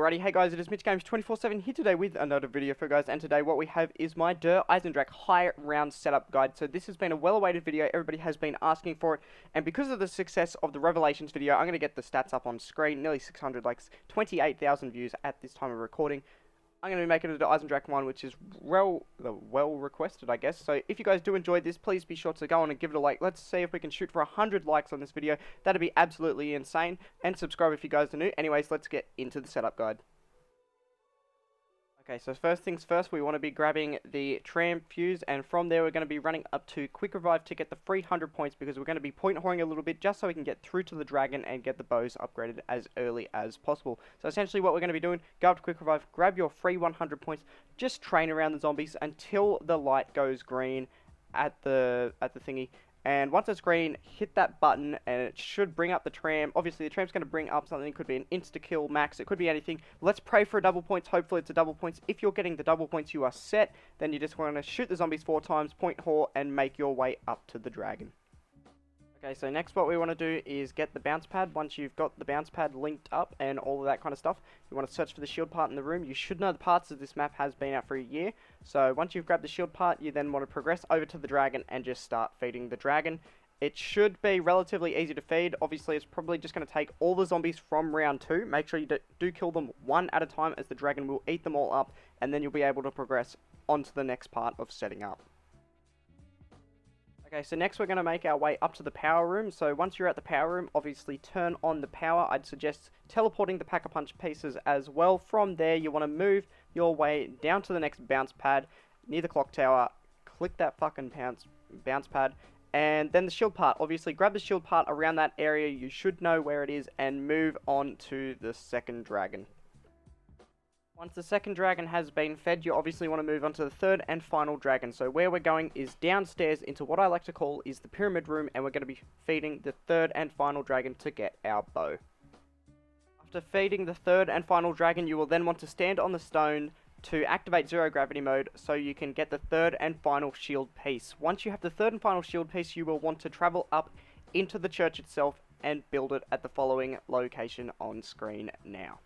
Alrighty, hey guys, it is Mitch Games 24/7 here today with another video for you guys, and today what we have is my Der Eisendrache high round setup guide. So this has been a well-awaited video, everybody has been asking for it, and because of the success of the Revelations video, I'm going to get the stats up on screen, nearly 600 likes, 28,000 views at this time of recording. I'm going to be making a Der Eisendrache one, which is well requested, I guess. So if you guys do enjoy this, please be sure to go on and give it a like. Let's see if we can shoot for 100 likes on this video. That'd be absolutely insane. And subscribe if you guys are new. Anyways, let's get into the setup guide. Okay, so first things first, we want to be grabbing the tram fuse, and from there we're going to be running up to Quick Revive to get the 300 points, because we're going to be point whoring a little bit just so we can get through to the dragon and get the bows upgraded as early as possible. So essentially what we're going to be doing, go up to Quick Revive, grab your free 100 points, just train around the zombies until the light goes green at the thingy. And once it's green, hit that button and it should bring up the tram. Obviously the tram's going to bring up something. It could be an insta-kill max. It could be anything. Let's pray for a double points. Hopefully it's a double points. If you're getting the double points, you are set. Then you just want to shoot the zombies 4 times, point whore, and make your way up to the dragon. Okay, so next what we want to do is get the bounce pad. Once you've got the bounce pad linked up and all of that kind of stuff, you want to search for the shield part in the room. You should know the parts as this map has been out for a year. So once you've grabbed the shield part, you then want to progress over to the dragon and just start feeding the dragon. It should be relatively easy to feed. Obviously, it's probably just going to take all the zombies from round 2. Make sure you do kill them one at a time, as the dragon will eat them all up, and then you'll be able to progress onto the next part of setting up. Okay, so next we're going to make our way up to the power room. So once you're at the power room, obviously turn on the power. I'd suggest teleporting the Pack-a-Punch pieces as well. From there, you want to move your way down to the next bounce pad near the clock tower. Click that fucking bounce pad. And then the shield part. Obviously, grab the shield part around that area. You should know where it is, and move on to the second dragon. Once the second dragon has been fed, you obviously want to move on to the third and final dragon. So where we're going is downstairs into what I like to call is the pyramid room, and we're going to be feeding the third and final dragon to get our bow. After feeding the third and final dragon, you will then want to stand on the stone to activate zero gravity mode so you can get the third and final shield piece. Once you have the third and final shield piece, you will want to travel up into the church itself and build it at the following location on screen now.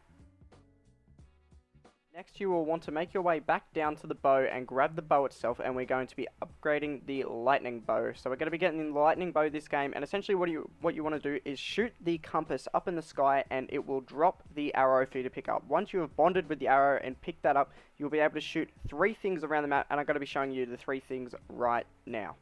Next, you will want to make your way back down to the bow and grab the bow itself, and we're going to be upgrading the lightning bow. So we're going to be getting the lightning bow this game, and essentially what you want to do is shoot the compass up in the sky, and it will drop the arrow for you to pick up. Once you have bonded with the arrow and picked that up, you'll be able to shoot 3 things around the map, and I'm going to be showing you the 3 things right now.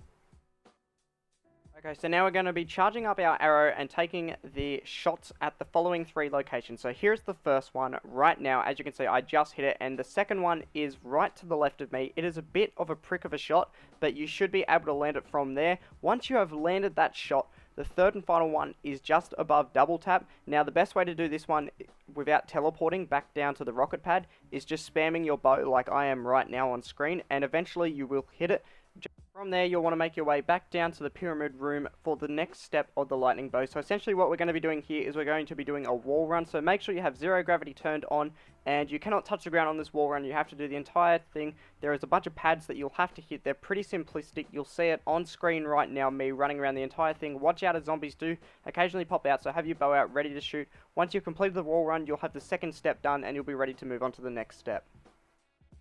Okay, so now we're going to be charging up our arrow and taking the shots at the following 3 locations. So here's the first one right now. As you can see, I just hit it, and the second one is right to the left of me. It is a bit of a prick of a shot, but you should be able to land it from there. Once you have landed that shot, the third and final one is just above double tap. Now, the best way to do this one without teleporting back down to the rocket pad is just spamming your bow like I am right now on screen, and eventually you will hit it. From there, you'll want to make your way back down to the pyramid room for the next step of the lightning bow. So essentially what we're going to be doing here is we're going to be doing a wall run. So make sure you have zero gravity turned on, and you cannot touch the ground on this wall run. You have to do the entire thing. There is a bunch of pads that you'll have to hit. They're pretty simplistic. You'll see it on screen right now, me running around the entire thing. Watch out as zombies do occasionally pop out, so have your bow out ready to shoot. Once you've completed the wall run, you'll have the second step done, and you'll be ready to move on to the next step.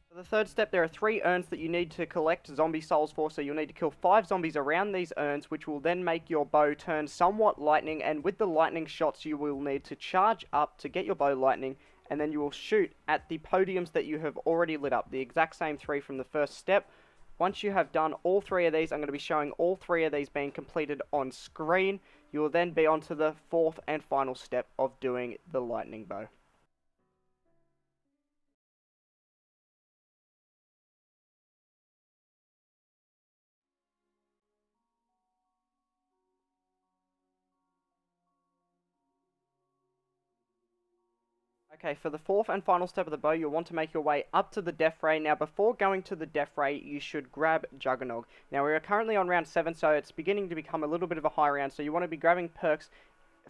For the third step, there are 3 urns that you need to collect zombie souls for, so you'll need to kill 5 zombies around these urns, which will then make your bow turn somewhat lightning, and with the lightning shots you will need to charge up to get your bow lightning, and then you will shoot at the podiums that you have already lit up, the exact same 3 from the first step. Once you have done all 3 of these, I'm going to be showing all 3 of these being completed on screen. You will then be on to the 4th and final step of doing the lightning bow. Okay, for the 4th and final step of the bow, you'll want to make your way up to the death ray. Now, before going to the death ray, you should grab Juggernog. Now, we are currently on round 7, so it's beginning to become a little bit of a high round, so you want to be grabbing perks.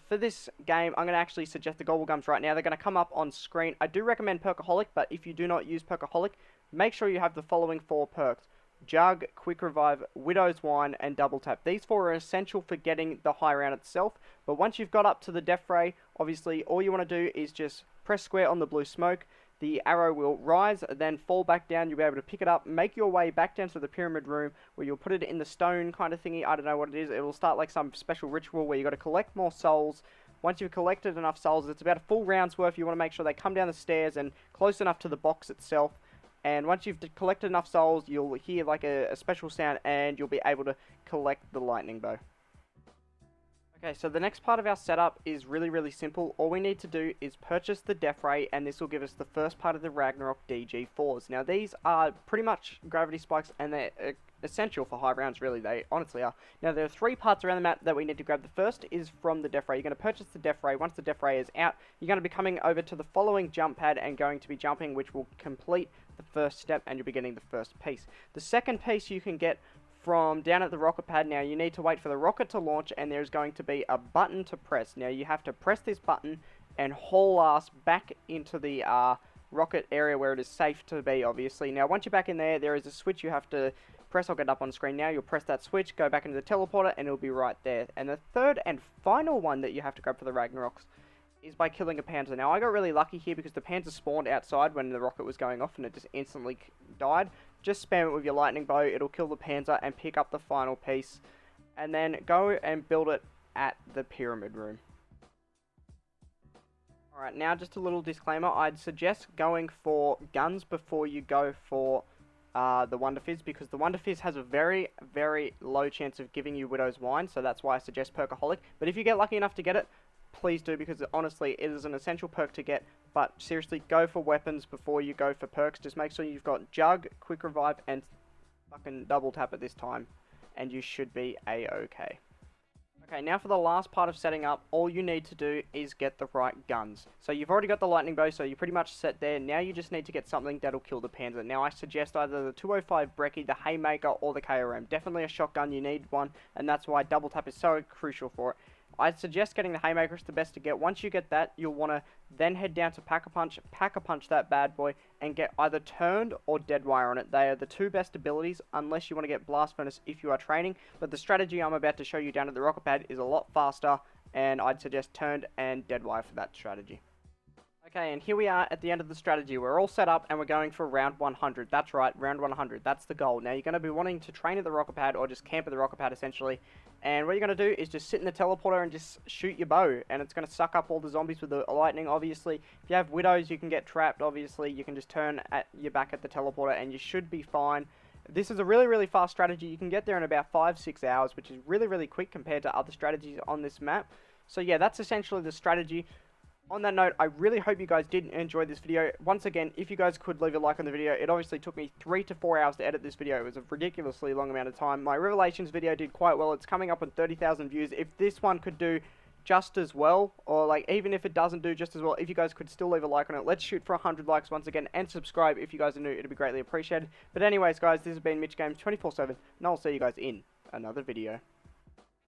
For this game, I'm going to actually suggest the Gobblegums right now. They're going to come up on screen. I do recommend Perkaholic, but if you do not use Perkaholic, make sure you have the following 4 perks. Jug, Quick Revive, Widow's Wine, and Double Tap. These 4 are essential for getting the high round itself, but once you've got up to the death ray, obviously all you want to do is just press square on the blue smoke, the arrow will rise, then fall back down. You'll be able to pick it up, make your way back down to the pyramid room, where you'll put it in the stone kind of thingy. I don't know what it is. It will start like some special ritual where you got to collect more souls. Once you've collected enough souls, it's about a full round's worth. You want to make sure they come down the stairs and close enough to the box itself. And once you've collected enough souls, you'll hear like a special sound, and you'll be able to collect the lightning bow. Okay, so the next part of our setup is really, really simple. All we need to do is purchase the Death Ray, and this will give us the first part of the Ragnarok DG4s. Now, these are pretty much gravity spikes, and they're essential for high rounds, really. They honestly are. Now, there are 3 parts around the map that we need to grab. The first is from the Death Ray. You're going to purchase the Death Ray. Once the Death Ray is out, you're going to be coming over to the following jump pad and going to be jumping, which will complete the first step, and you'll be getting the first piece. The second piece you can get from down at the rocket pad. Now, you need to wait for the rocket to launch, and there's going to be a button to press. Now, you have to press this button and haul ass back into the rocket area where it is safe to be, obviously. Now, once you're back in there, there is a switch you have to press. I'll get up on screen now. You'll press that switch, go back into the teleporter, and it'll be right there. And the third and final one that you have to grab for the Ragnaroks is by killing a Panzer. Now, I got really lucky here because the Panzer spawned outside when the rocket was going off, and it just instantly died. Just spam it with your lightning bow, it'll kill the Panzer and pick up the final piece. And then go and build it at the pyramid room. Alright, now just a little disclaimer. I'd suggest going for guns before you go for the Wonder Fizz, because the Wonder Fizz has a very, very low chance of giving you Widow's Wine, so that's why I suggest Perkaholic. But if you get lucky enough to get it, please do, because honestly, it is an essential perk to get. But seriously, go for weapons before you go for perks. Just make sure you've got Jug, Quick Revive, and fucking Double Tap at this time, and you should be a-okay. Okay, now for the last part of setting up, all you need to do is get the right guns. So you've already got the lightning bow, so you're pretty much set there. Now you just need to get something that'll kill the Panzer. Now I suggest either the 205 Brecci, the Haymaker, or the KRM. Definitely a shotgun, you need one, and that's why Double Tap is so crucial for it. I'd suggest getting the Haymaker. It's the best to get. Once you get that, you'll want to then head down to Pack-a-Punch that bad boy, and get either Turned or Deadwire on it. They are the 2 best abilities, unless you want to get Blast Furnace if you are training. But the strategy I'm about to show you down at the rocket pad is a lot faster, and I'd suggest Turned and Deadwire for that strategy. Okay, and here we are at the end of the strategy. We're all set up, and we're going for round 100. That's right, round 100. That's the goal. Now, you're going to be wanting to train at the rocket pad, or just camp at the rocket pad, essentially. And what you're going to do is just sit in the teleporter and just shoot your bow. And it's going to suck up all the zombies with the lightning, obviously. If you have widows, you can get trapped, obviously. You can just turn at your back at the teleporter, and you should be fine. This is a really, really fast strategy. You can get there in about 5-6 hours, which is really, really quick compared to other strategies on this map. So, yeah, that's essentially the strategy. On that note, I really hope you guys did enjoy this video. Once again, if you guys could leave a like on the video, it obviously took me 3 to 4 hours to edit this video. It was a ridiculously long amount of time. My Revelations video did quite well. It's coming up on 30,000 views. If this one could do just as well, or like even if it doesn't do just as well, if you guys could still leave a like on it, let's shoot for 100 likes once again, and subscribe if you guys are new. It'd be greatly appreciated. But anyways, guys, this has been Mitch Games 24/7, and I'll see you guys in another video.